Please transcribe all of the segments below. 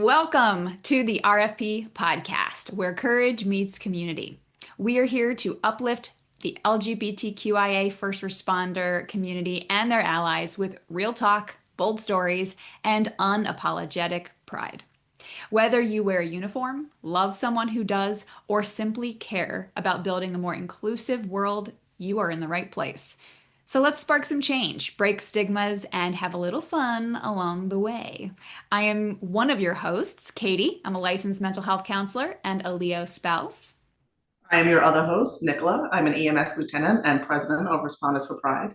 Welcome to the RFP podcast, where courage meets community. We are here to uplift the LGBTQIA first responder community and their allies with real talk, bold stories, and unapologetic pride. Whether you wear a uniform, love someone who does, or simply care about building a more inclusive world, you are in the right place. So let's spark some change, break stigmas, and have a little fun along the way. I am one of your hosts, Katie. I'm a licensed mental health counselor and a Leo spouse. I am your other host, Nicola. I'm an EMS lieutenant and president of Responders for Pride.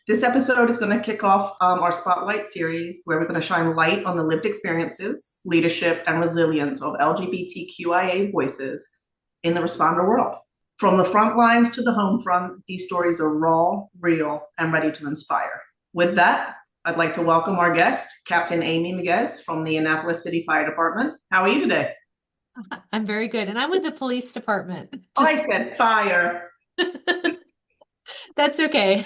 This episode is going to kick off our Spotlight series, where we're going to shine light on the lived experiences, leadership, and resilience of LGBTQIA voices in the responder world. From the front lines to the home front, these stories are raw, real, and ready to inspire. With that, I'd like to welcome our guest, Captain Amy Miguez from the Annapolis City Fire Department. How are you today? I'm very good. And I'm with the police department. I Just said fire. that's okay.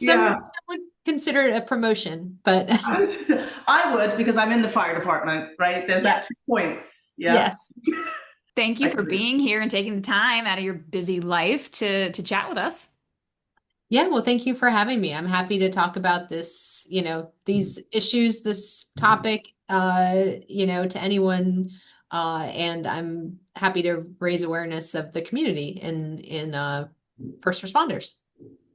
Some Yeah. would consider it a promotion, but I would because I'm in the fire department, right? There's that 2 points. Yeah. yes. Thank you I for agree. being here and taking the time out of your busy life to chat with us. Yeah, well, thank you for having me. I'm happy to talk about this, these issues, this topic, to anyone. And I'm happy to raise awareness of the community in first responders.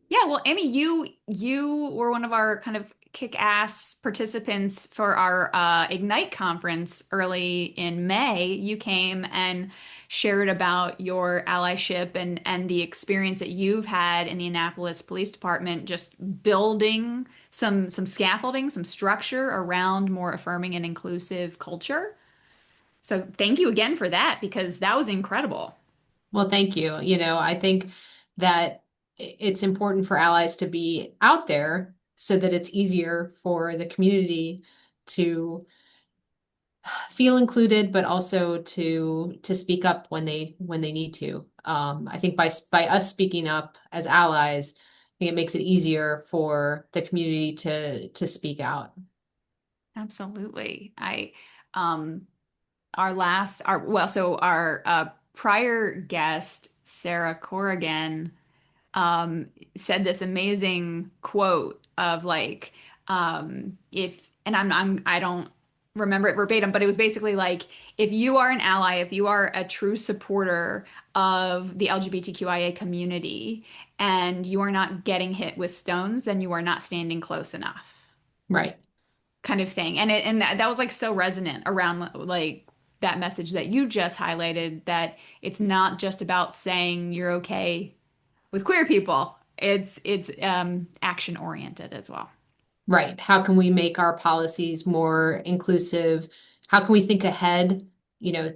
Yeah, well, Amy, you were one of our kind of kick-ass participants for our Ignite conference early in May. You came and shared about your allyship and the experience that you've had in the Annapolis Police Department, just building some scaffolding, some structure around more affirming and inclusive culture. So thank you again for that because that was incredible. Well, thank you. I think that it's important for allies to be out there so that it's easier for the community to feel included, but also to speak up when they need to. I think by us speaking up as allies, I think it makes it easier for the community to speak out. Absolutely. I our last our well so our prior guest Sarah Corrigan said this amazing quote of like if and I don't remember it verbatim, but it was basically like if you are an ally, if you are a true supporter of the LGBTQIA community and you are not getting hit with stones, then you are not standing close enough Right. kind of thing. And that was like so resonant around like that message that you just highlighted that it's not just about saying you're okay with queer people. It's action oriented as well. Right. How can we make our policies more inclusive? How can we think ahead,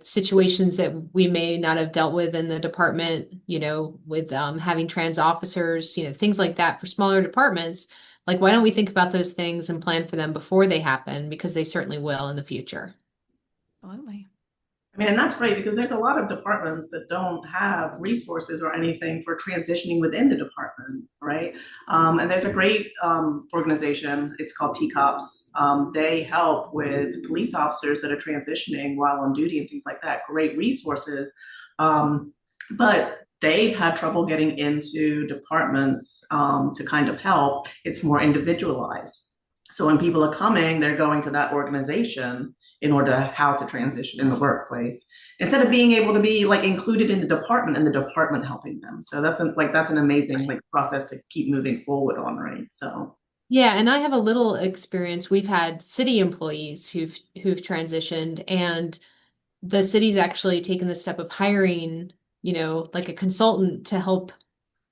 situations that we may not have dealt with in the department, with having trans officers, things like that for smaller departments. Like, why don't we think about those things and plan for them before they happen? Because they certainly will in the future. Absolutely. I mean, and that's great because there's a lot of departments that don't have resources or anything for transitioning within the department, right? And there's a great organization, it's called TCOPS. They help with police officers that are transitioning while on duty and things like that. Great resources. But they've had trouble getting into departments to kind of help. It's more individualized. So when people are coming, they're going to that organization in order to how to transition in the workplace instead of being able to be like included in the department and the department helping them. So that's an amazing like process to keep moving forward on, right? So Yeah, and I have a little experience. We've had city employees who've transitioned, and the city's actually taken the step of hiring, like a consultant to help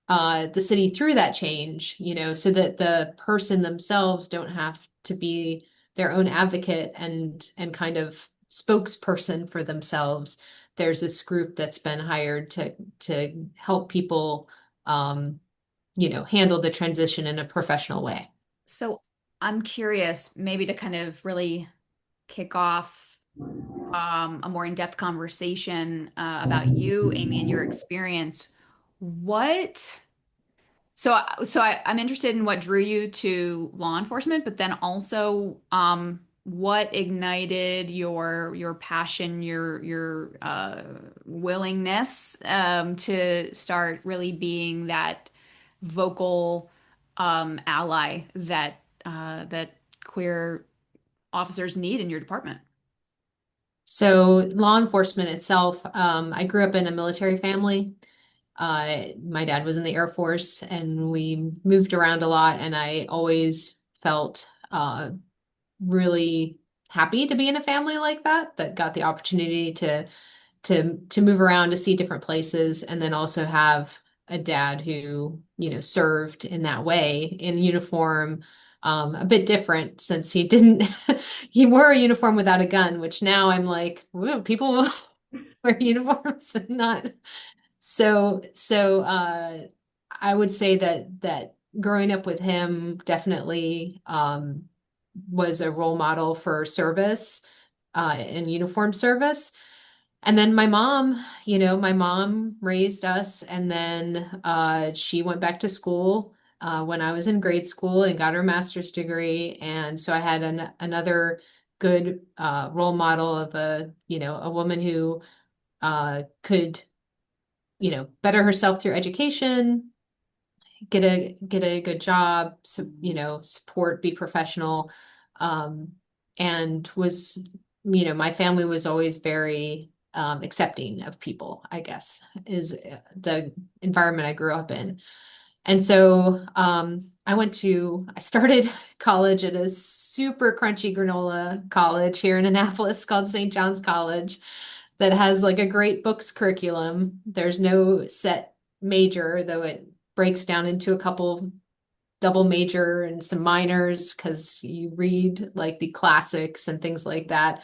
the city through that change, so that the person themselves don't have to be their own advocate and kind of spokesperson for themselves. There's this group that's been hired to help people handle the transition in a professional way. So I'm curious, maybe to kind of really kick off a more in-depth conversation about you, Amy, and your experience. What I'm interested in what drew you to law enforcement, but then also what ignited your passion, your willingness to start really being that vocal ally that queer officers need in your department? So law enforcement itself, I grew up in a military family. My dad was in the Air Force and we moved around a lot, and I always felt really happy to be in a family like that, that got the opportunity to move around, to see different places, and then also have a dad who, served in that way in uniform. A bit different since he didn't he wore a uniform without a gun, which now I'm like, whoa, people wear uniforms and not I would say that growing up with him definitely was a role model for service and uniform service. And then my mom raised us, and then she went back to school when I was in grade school and got her master's degree. And so I had another good role model of a woman who could, better herself through education, get a good job, so, support, be professional, um, and was, my family was always very accepting of people, I guess, is the environment I grew up in. And so I started college at a super crunchy granola college here in Annapolis called St. John's College that has like a great books curriculum. There's no set major, though it breaks down into a couple double major and some minors because you read like the classics and things like that.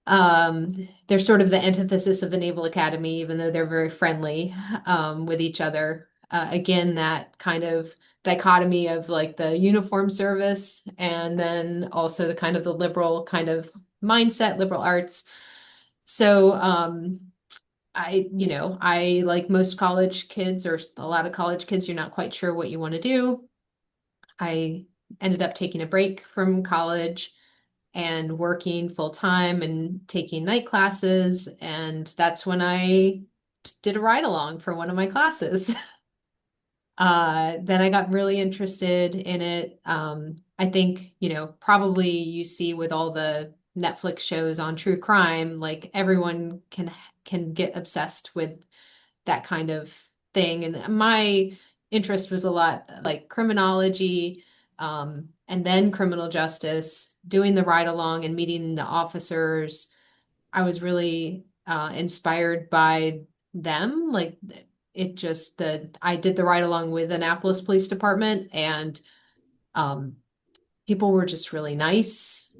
They're sort of the antithesis of the Naval Academy, even though they're very friendly with each other. Again, that kind of dichotomy of like the uniform service and then also the kind of the liberal kind of mindset, liberal arts. So I like most college kids, or a lot of college kids, you're not quite sure what you want to do. I ended up taking a break from college and working full time and taking night classes. And that's when I did a ride along for one of my classes. Then I got really interested in it. I think, probably you see with all the Netflix shows on true crime, like everyone can get obsessed with that kind of thing. And my interest was a lot like criminology, and then criminal justice, doing the ride along and meeting the officers. I was really inspired by them. Like it just that I did the ride along with Annapolis Police Department, and um, people were just really nice.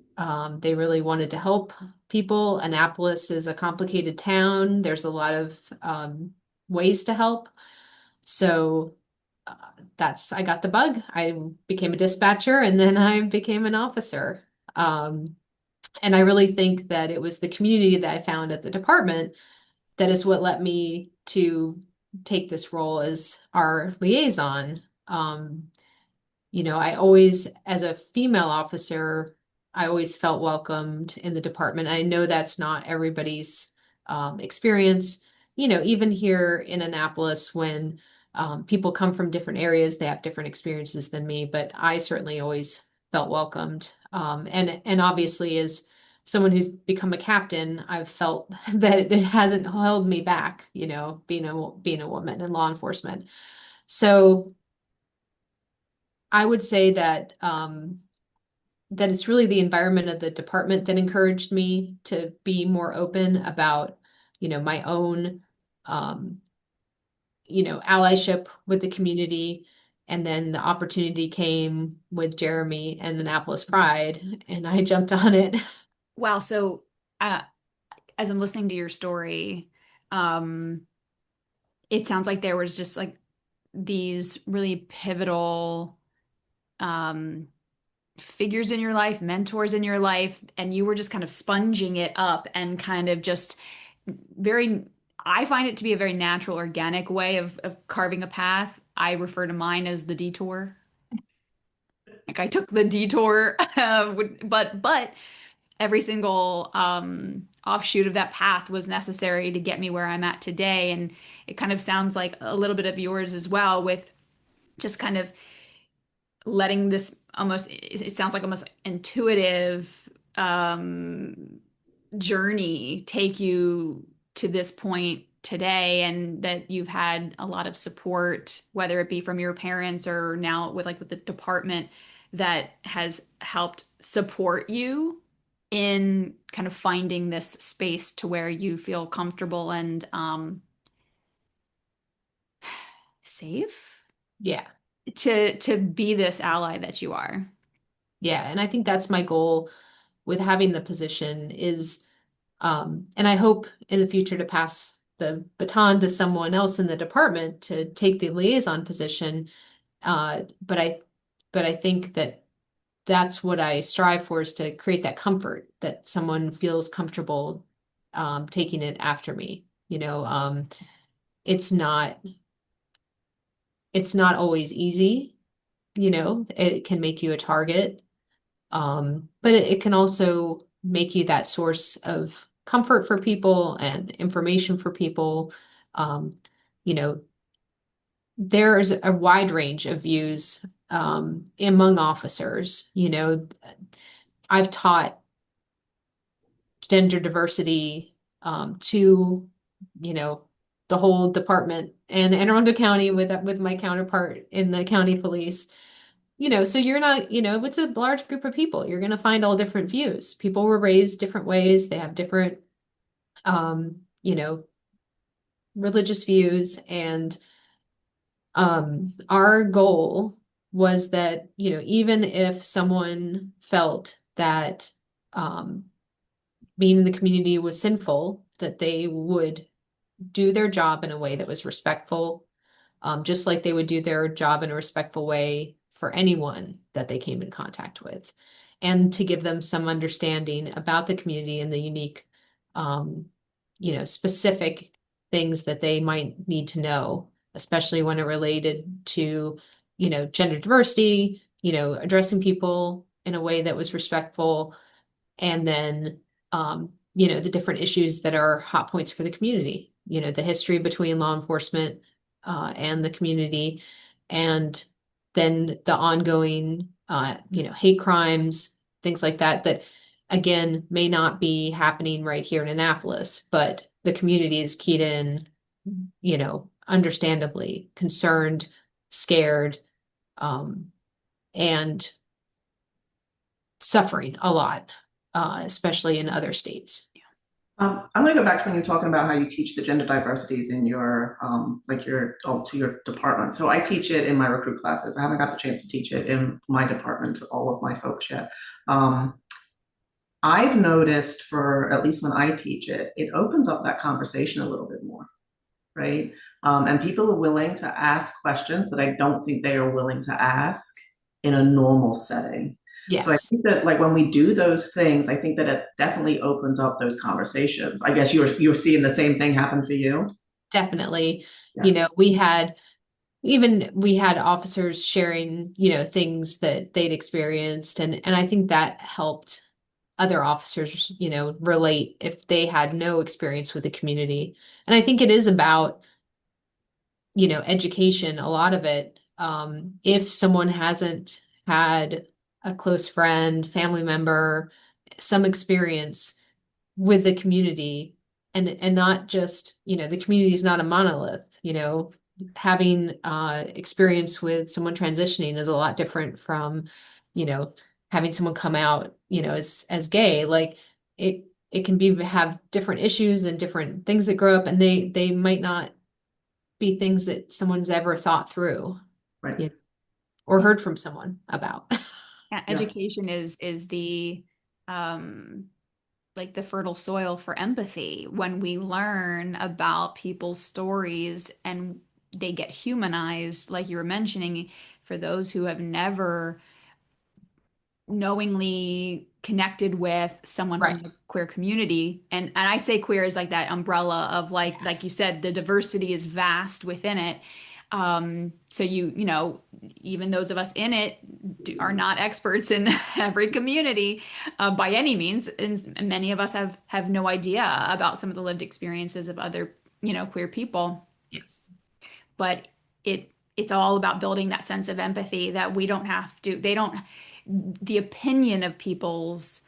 They really wanted to help people. Annapolis is a complicated town. There's a lot of ways to help. So uh, I got the bug. I became a dispatcher and then I became an officer. Um, and I really think that it was the community that I found at the department that is what led me to take this role as our liaison. I always, as a female officer, I always felt welcomed in the department. I know that's not everybody's experience. Even here in Annapolis, when people come from different areas, they have different experiences than me, but I certainly always felt welcomed. And obviously, as someone who's become a captain, I've felt that it hasn't held me back, being a woman in law enforcement. So I would say that it's really the environment of the department that encouraged me to be more open about, my own, um, allyship with the community. And then the opportunity came with Jeremy and Annapolis Pride, and I jumped on it. Wow. So, uh, as I'm listening to your story, um, it sounds like there was just like these really pivotal um, figures in your life, mentors in your life, and you were just kind of sponging it up and kind of just very, I find it to be a very natural, organic way of carving a path. I refer to mine as the detour. like I took the detour, but every single offshoot of that path was necessary to get me where I'm at today. And it kind of sounds like a little bit of yours as well, with just kind of letting this almost, it sounds like almost intuitive journey take you to this point today, and that you've had a lot of support, whether it be from your parents or now with the department, that has helped support you in kind of finding this space to where you feel comfortable and safe Yeah. to be this ally that you are. Yeah. And I think that's my goal with having the position is, and I hope in the future to pass the baton to someone else in the department to take the liaison position. But I think that that's what I strive for, is to create that comfort that someone feels comfortable taking it after me. It's not it's not always easy, it can make you a target. But it can also make you that source of comfort for people and information for people. Um, you know, there's a wide range of views among officers. I've taught gender diversity to, you know, the whole department and Anne Arundel County with my counterpart in the county police. So you're not, it's a large group of people. You're going to find all different views. People were raised different ways. They have different, you know, religious views. And our goal was that, even if someone felt that being in the community was sinful, that they would do their job in a way that was respectful, just like they would do their job in a respectful way for anyone that they came in contact with, and to give them some understanding about the community and the unique, specific things that they might need to know, especially when it related to, gender diversity, addressing people in a way that was respectful, and then, the different issues that are hot points for the community, the history between law enforcement and the community, and then the ongoing, hate crimes, things like that, that again may not be happening right here in Annapolis, but the community is keyed in, understandably concerned, scared, and suffering a lot, especially in other states. I'm going to go back to when you're talking about how you teach the gender diversities in your, to your department. So I teach it in my recruit classes. I haven't got the chance to teach it in my department to all of my folks yet. I've noticed, for at least when I teach it, it opens up that conversation a little bit more, right? And people are willing to ask questions that I don't think they are willing to ask in a normal setting. So I Yes. think that, like, when we do those things, I think that it definitely opens up those conversations. I guess you're seeing the same thing happen for you. Definitely. Yeah. We had officers sharing, things that they'd experienced, and I think that helped other officers, relate if they had no experience with the community. And I think it is about, education, a lot of it. If someone hasn't had a close friend, family member, some experience with the community, and not just, the community is not a monolith, having experience with someone transitioning is a lot different from, having someone come out, as gay. Like it can have different issues and different things that grow up, and they might not be things that someone's ever thought through, Right. or heard from someone about. Yeah, Yeah. education is the um like the fertile soil for empathy. When we learn about people's stories and they get humanized, like you were mentioning, for those who have never knowingly connected with someone Right. from the queer community, and I say queer is like that umbrella of, like you said, the diversity is vast within it. So even those of us in it are not experts in every community by any means, and many of us have no idea about some of the lived experiences of other, queer people. Yeah. But it's all about building that sense of empathy that we don't have to, they don't, the opinion of people's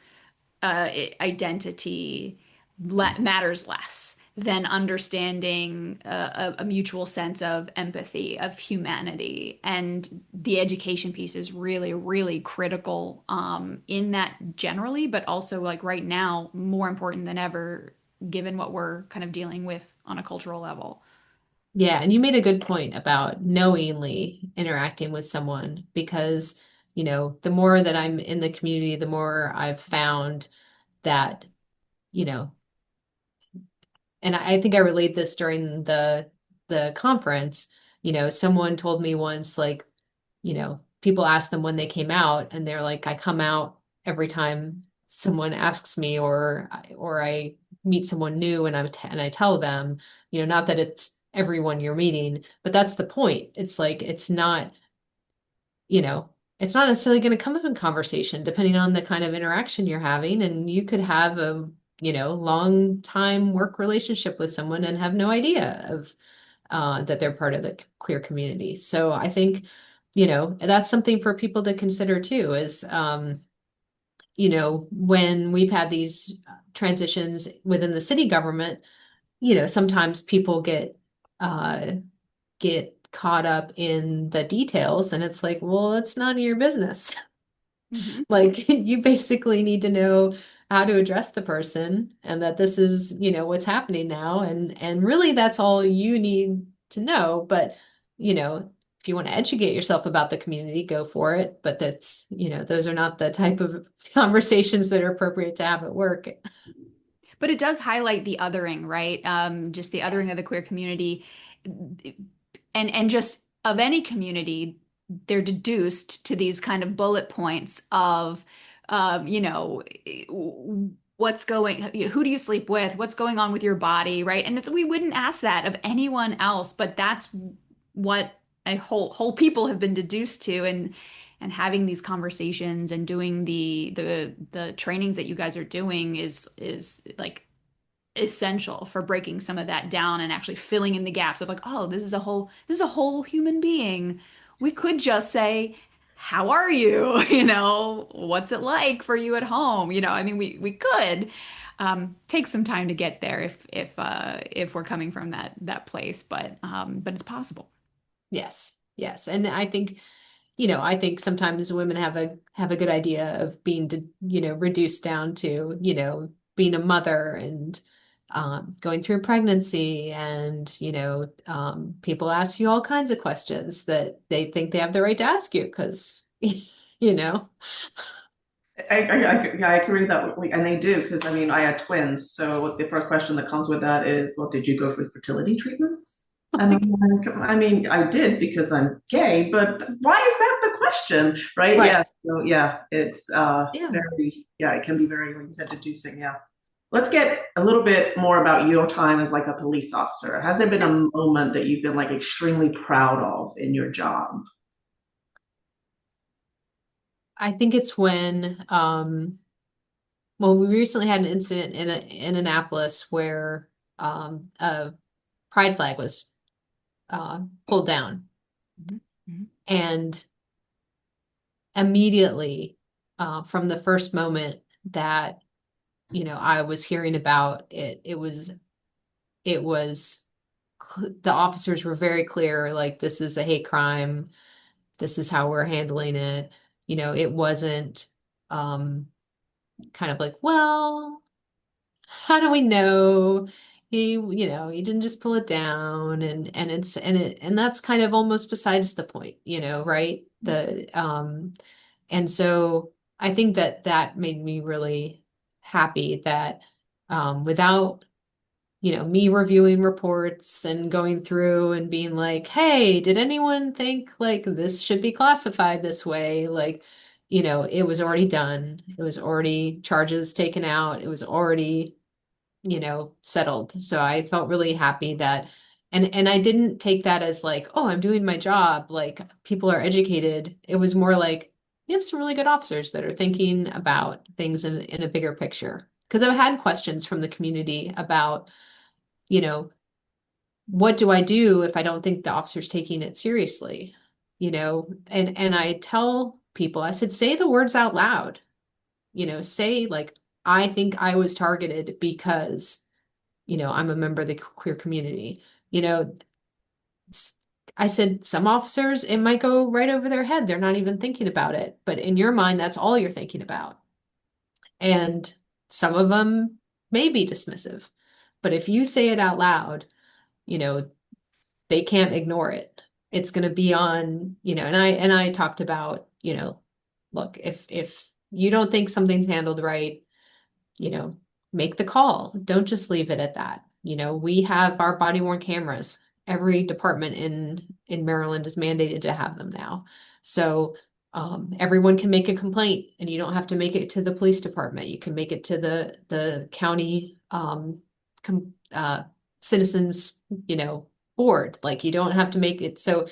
identity matters less than understanding a mutual sense of empathy, of humanity. And the education piece is really, really critical in that generally, but also like right now, more important than ever, given what we're kind of dealing with on a cultural level. Yeah, and you made a good point about knowingly interacting with someone because, the more that I'm in the community, the more I've found that, you know, and I think I relayed this during the conference, someone told me once like, people ask them when they came out and they're like, I come out every time someone asks me or I meet someone new and I tell them, not that it's everyone you're meeting, but that's the point. It's like you know, it's not necessarily going to come up in conversation depending on the kind of interaction you're having. And you could have a, long time work relationship with someone and have no idea of that they're part of the queer community. So I think, that's something for people to consider too, is, when we've had these transitions within the city government, sometimes people get caught up in the details and it's like, well, it's none of your business. Mhm. Like you basically need to know how to address the person and that this is, what's happening now. And really that's all you need to know. But, if you want to educate yourself about the community, go for it. But that's, those are not the type of conversations that are appropriate to have at work. But it does highlight the othering, right? Just the othering of the Yes. queer community, and just of any community, they're deduced to these kind of bullet points of, you know, what's going, who do you sleep with? What's going on with your body, right? And we wouldn't ask that of anyone else, but that's what a whole people have been deduced to, and having these conversations and doing the trainings that you guys are doing is like essential for breaking some of that down and actually filling in the gaps of like, oh, this is a whole human being. We could just say, how are you? What's it like for you at home? I mean, we could take some time to get there if we're coming from that place, but it's possible. Yes. Yes. And I think sometimes women have a good idea of being, reduced down to, being a mother and going through pregnancy and, people ask you all kinds of questions that they think they have the right to ask you because, you know, Yeah, I agree with that, and they do because I mean I had twins, so the first question that comes with that is, well, did you go for fertility treatment? And I'm like, I mean, I did because I'm gay, but why is that the question, right? right. Yeah, so yeah, it's Yeah. very, yeah, it can be very, like you said, deducing. Yeah. Let's get a little bit more about your time as like a police officer. Has there been a moment that you've been like extremely proud of in your job? I think it's when, well, we recently had an incident in Annapolis where a pride flag was pulled down. Mhm. Mhm. And immediately, from the first moment that, I was hearing about it, it was the officers were very clear, like, this is a hate crime. This is how we're handling it. It wasn't kind of like, well, how do we know he didn't just pull it down and that's kind of almost besides the point, right? And so I think that made me really happy that without me reviewing reports and going through and being like, hey, did anyone think like this should be classified this way? Like, it was already done. It was already charges taken out. It was already, settled. So I felt really happy that, And I didn't take that as like, oh, I'm doing my job, like people are educated. It was more like we have some really good officers that are thinking about things in a bigger picture. Because I've had questions from the community about, you know, what do I do if I don't think the officer's taking it seriously? And I tell people, I said, say the words out loud. Say like, I think I was targeted because, I'm a member of the queer community. You know, I said, some officers, it might go right over their head. They're not even thinking about it. But in your mind, that's all you're thinking about. And some of them may be dismissive. But if you say it out loud, you know, they can't ignore it. It's going to be on, and I talked about, look, if you don't think something's handled right, you know, make the call. Don't just leave it at that. We have our body worn cameras. Every department in Maryland is mandated to have them now. So everyone can make a complaint, and you don't have to make it to the police department. You can make it to the county com, citizens, board. Like you don't have to make it. So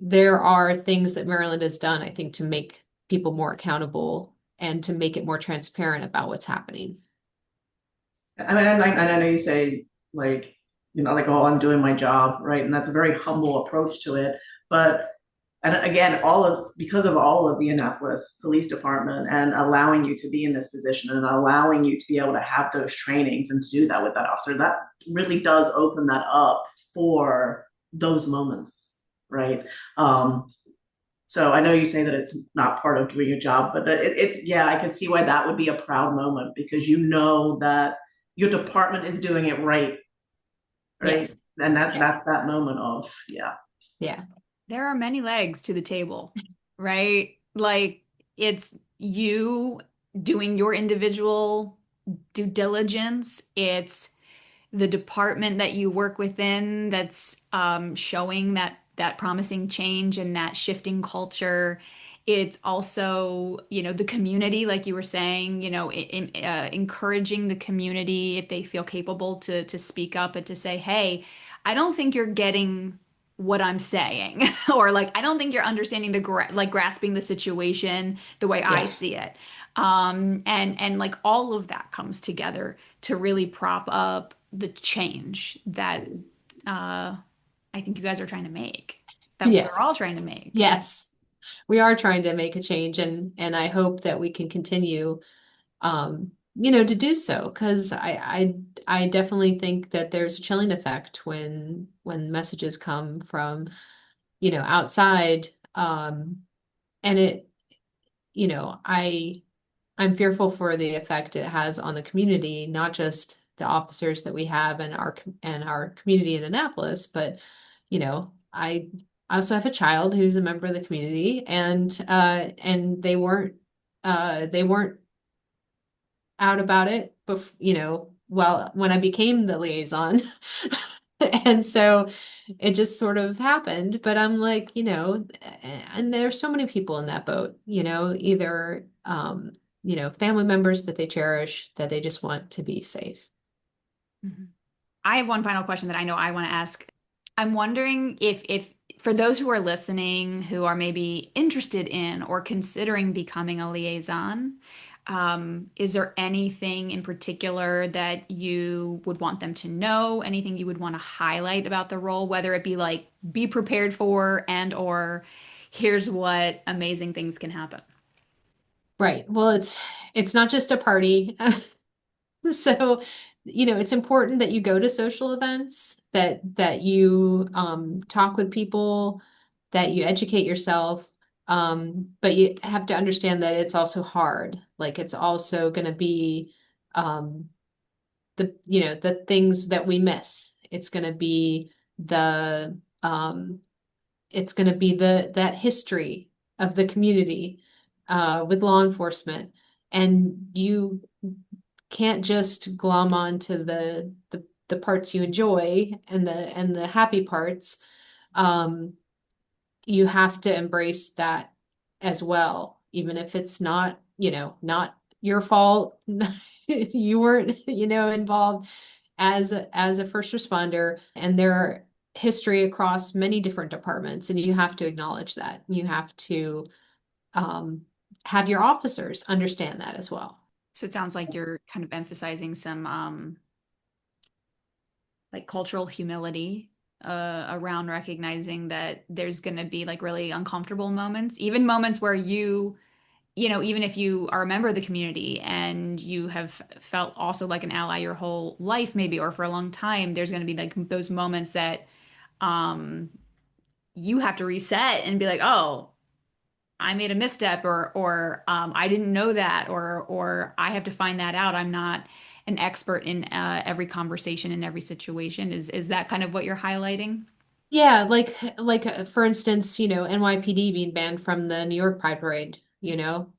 there are things that Maryland has done, I think, to make people more accountable and to make it more transparent about what's happening. I mean, and I know you say like, like, oh, I'm doing my job, right? And that's a very humble approach to it. But and again, because of all of the Annapolis Police Department and allowing you to be in this position and allowing you to be able to have those trainings and to do that with that officer, that really does open that up for those moments, right? So I know you say that it's not part of doing your job, but it's yeah, I can see why that would be a proud moment because you know that your department is doing it right, right? Yes. And Yeah. that's that moment of yeah. Yeah. There are many legs to the table, right? Like it's you doing your individual due diligence. It's the department that you work within that's showing that promising change and that shifting culture. It's also, the community, like you were saying, encouraging the community if they feel capable to speak up and to say, "Hey, I don't think you're getting what I'm saying," or like, "I don't think you're understanding like grasping the situation the way I Yeah. see it." And like all of that comes together to really prop up the change that I think you guys are trying to make, that we're Yes. all trying to make. Yes. We are trying to make a change, and I hope that we can continue to do so because I definitely think that there's a chilling effect when messages come from, outside. And I'm fearful for the effect it has on the community, not just the officers that we have in our community in Annapolis, but I also have a child who's a member of the community, and they weren't out about it, but well, when I became the liaison. And so it just sort of happened. But I'm like, and there's so many people in that boat, either family members that they cherish, that they just want to be safe. Mhm. I have one final question that I know I want to ask. I'm wondering if for those who are listening who are maybe interested in or considering becoming a liaison, is there anything in particular that you would want them to know? Anything you would want to highlight about the role, whether it be like be prepared for and or here's what amazing things can happen. Right. Well, it's not just a party. So, it's important that you go to social events, that you talk with people, that you educate yourself. But you have to understand that it's also hard. Like it's also going to be um, the things that we miss. The um, it's going to be that history of the community with law enforcement, and you can't just glom on to the parts you enjoy and the happy parts. Um, you have to embrace that as well, even if it's not your fault. You weren't, involved. as a first responder, and their history across many different departments, and you have to acknowledge that. You have to have your officers understand that as well. So it sounds like you're kind of emphasizing some like cultural humility around recognizing that there's going to be like really uncomfortable moments, even moments where even if you are a member of the community and you have felt also like an ally your whole life, maybe, or for a long time, there's going to be like those moments that um, you have to reset and be like, oh, I made a misstep, or I didn't know that, or I have to find that out. I'm not an expert in every conversation in every situation. Is that kind of what you're highlighting? Yeah, like for instance, NYPD being banned from the New York Pride Parade,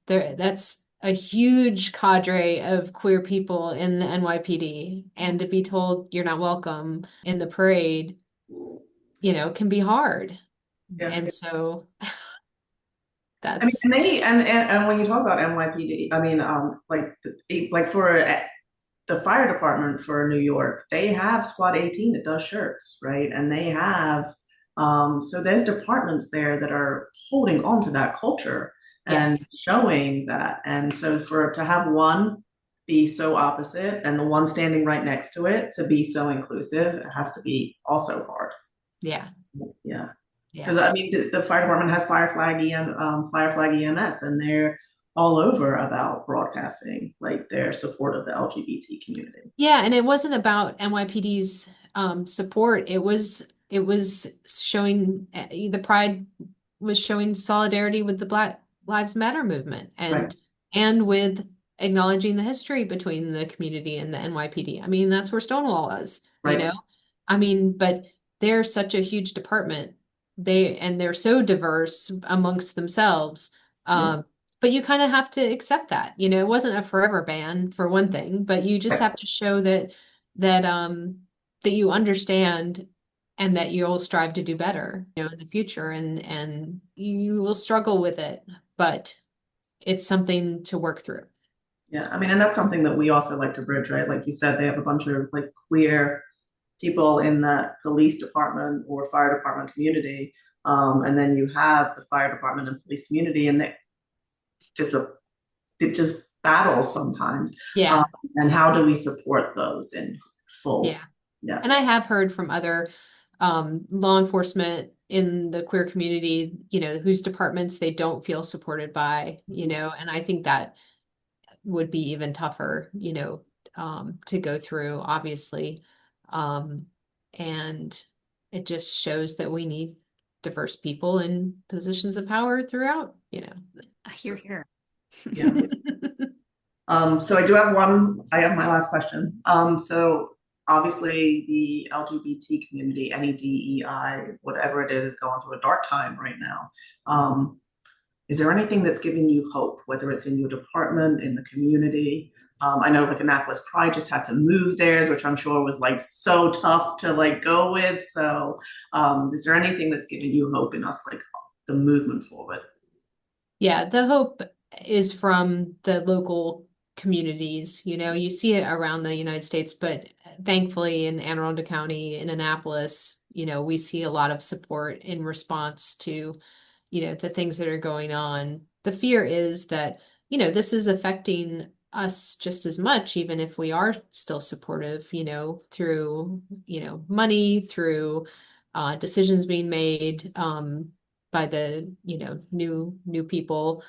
that's a huge cadre of queer people in the NYPD, and to be told you're not welcome in the parade, can be hard. Yeah. And so I mean, that's and and when you talk about NYPD, I mean, like for the fire department for New York, they have Squad 18 that does shirts, right? And they have, so there's departments there that are holding on to that culture and yes. showing that. And so for to have one be so opposite and the one standing right next to it to be so inclusive, it has to be also hard. Yeah. Yeah. Yeah. Because I mean, the fire department has Fire Flag EMS, and they're all over about broadcasting like their support of the LGBT community. Yeah, and it wasn't about NYPD's support. It was showing the Pride was showing solidarity with the Black Lives Matter movement, Right, and with acknowledging the history between the community and the NYPD. I mean, that's where Stonewall is, you right. know? I mean, but they're such a huge department. They're so diverse amongst themselves. Yeah. But you kind of have to accept that. It wasn't a forever ban for one thing, but you just Right. have to show that you understand and that you'll strive to do better, in the future, and you will struggle with it, but it's something to work through. Yeah, I mean, and that's something that we also like to bridge, right? Like you said, they have a bunch of like queer people in that police department or fire department community. And then you have the fire department and police community, and just a, it just battles sometimes. Um, Yeah, and how do we support those in full? yeah. Yeah, And I have heard from other law enforcement in the queer community, whose departments they don't feel supported by, and I think that would be even tougher, to go through, obviously. Um, and it just shows that we need diverse people in positions of power throughout. Here, here. yeah. So I do have one, I have my last question. So obviously the LGBT community, any DEI, whatever it is going through a dark time right now. Is there anything that's giving you hope, whether it's in your department, in the community? I know like Annapolis Pride just had to move theirs, which I'm sure was like so tough to like go with. So is there anything that's giving you hope in us, like the movement forward? Yeah, the hope is from the local communities. You see it around the United States, but thankfully in Anne Arundel County, in Annapolis, we see a lot of support in response to, the things that are going on. The fear is that, this is affecting us just as much, even if we are still supportive, through, money, through decisions being made. By the new people,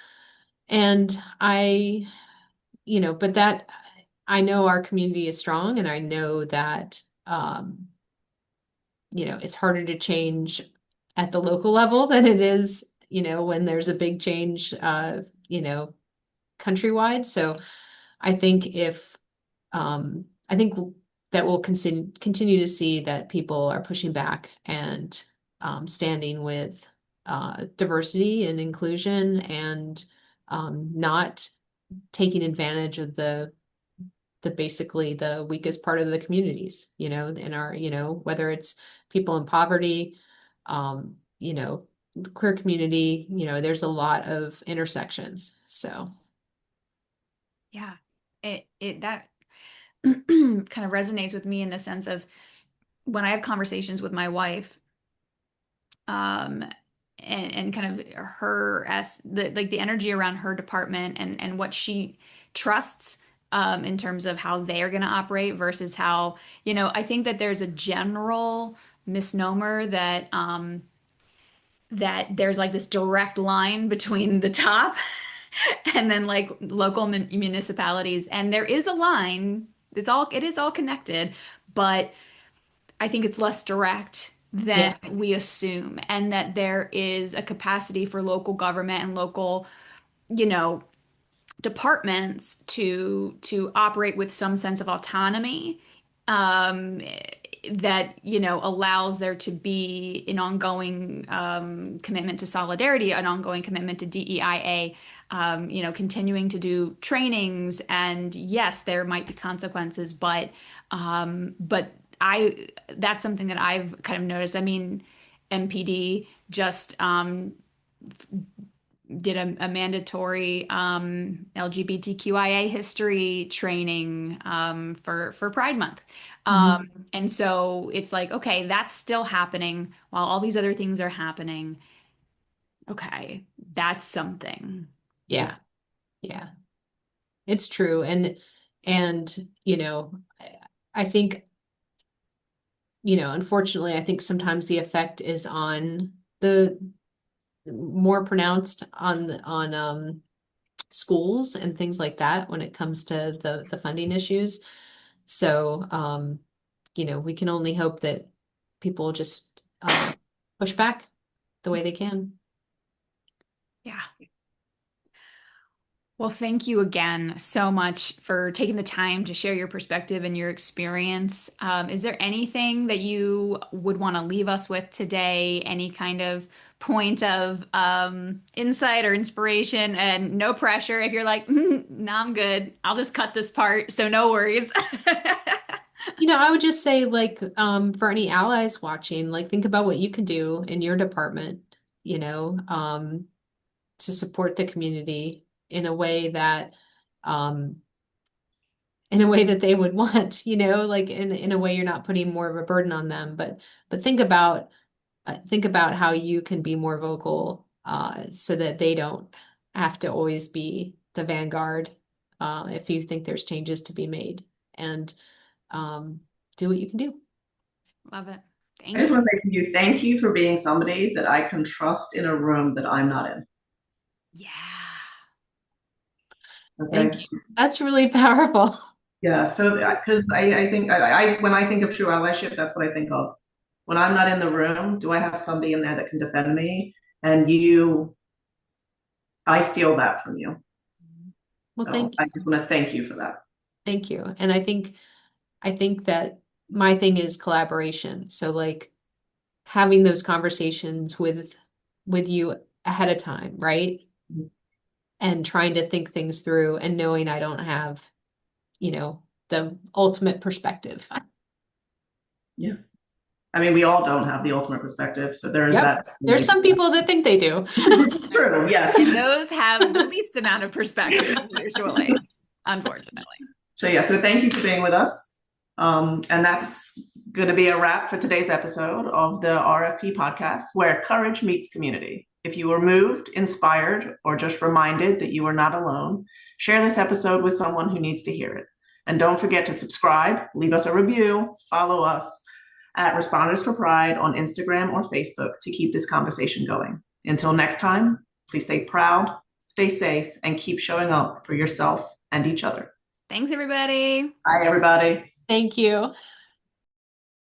and but that I know our community is strong, and I know that it's harder to change at the local level than it is when there's a big change you know countrywide. So I think if I think that we'll continue to see that people are pushing back and standing with diversity and inclusion, and not taking advantage of the basically the weakest part of the communities, in our, whether it's people in poverty, the queer community, there's a lot of intersections. So Yeah. It that kind of resonates with me in the sense of when I have conversations with my wife, um, and kind of her as the energy around her department and what she trusts in terms of how they're going to operate versus how, I think that there's a general misnomer that that there's like this direct line between the top and then like local municipalities, and there is a line. It is all connected, but I think it's less direct than Yeah. we assume, and that there is a capacity for local government and local, you know, departments to operate with some sense of autonomy, um, that, allows there to be an ongoing commitment to solidarity, an ongoing commitment to DEIA, continuing to do trainings. And yes, there might be consequences, but that's something that I've kind of noticed. I mean, MPD just did a mandatory LGBTQIA history training for Pride Month. And so it's like, okay, that's still happening while all these other things are happening. Okay, that's something. Yeah. Yeah. It's true. And, I think, unfortunately, I think sometimes the effect is on the more pronounced on schools and things like that when it comes to the funding issues. So, we can only hope that people just push back the way they can. Yeah. Well, thank you again so much for taking the time to share your perspective and your experience. Is there anything that you would want to leave us with today? Any kind of point of insight or inspiration? And no pressure. If you're like, no, I'm good. I'll just cut this part. So no worries. I would just say, like, for any allies watching, like, think about what you can do in your department, to support the community in a way that, um, they would want, like in a way you're not putting more of a burden on them, but think about how you can be more vocal, so that they don't have to always be the vanguard, if you think there's changes to be made, and do what you can do. Love it. I Thank just you. want to say to you, thank you for being somebody that I can trust in a room that I'm not in. Yeah. Thank Okay. you. That's really powerful. Yeah. So, because I think when I think of true allyship, that's what I think of. When I'm not in the room, do I have somebody in there that can defend me? And I feel that from you. Well, So thank I you. just want to thank you for that. Thank you. And I think that my thing is collaboration. So, like, having those conversations with you ahead of time, right? And trying to think things through and knowing I don't have, the ultimate perspective. Yeah. I mean, we all don't have the ultimate perspective, so there is Yep. that. There's some people that think they do. It's true, yes. Those have the least amount of perspective, usually, unfortunately. So thank you for being with us. And that's going to be a wrap for today's episode of the RFP podcast, where courage meets community. If you were moved, inspired, or just reminded that you are not alone, share this episode with someone who needs to hear it. And don't forget to subscribe, leave us a review, follow us at Responders for Pride on Instagram or Facebook to keep this conversation going. Until next time, please stay proud, stay safe, and keep showing up for yourself and each other. Thanks, everybody. Bye, everybody. Thank you.